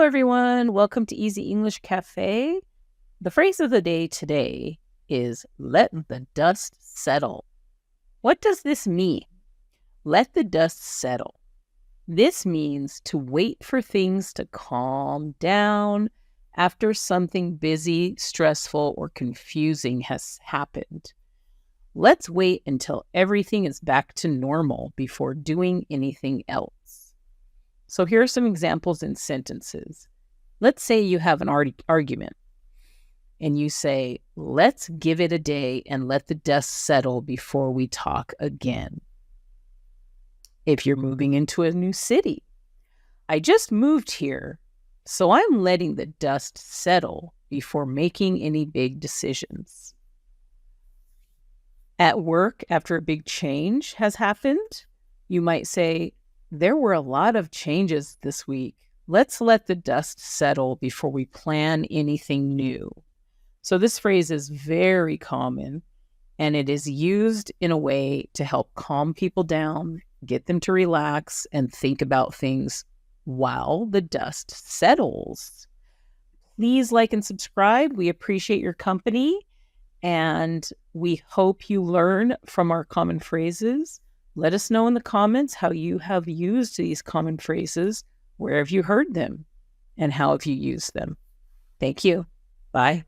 everyone. Welcome to Easy English Cafe. The phrase of the day today is let the dust settle. What does this mean? Let the dust settle. This means to wait for things to calm down after something busy, stressful, or confusing has happened. Let's wait until everything is back to normal before doing anything else. So here are some examples in sentences. Let's say you have an argument and you say, let's give it a day and let the dust settle before we talk again. If you're moving into a new city, I just moved here, so I'm letting the dust settle before making any big decisions. At work, after a big change has happened, you might say, there were a lot of changes this week. Let's let the dust settle before we plan anything new. So this phrase is very common, and it is used in a way to help calm people down, get them to relax, and think about things while the dust settles. Please like and subscribe. We appreciate your company, and we hope you learn from our common phrases. Let us know in the comments how you have used these common phrases. Where have you heard them? And how have you used them? Thank you. Bye.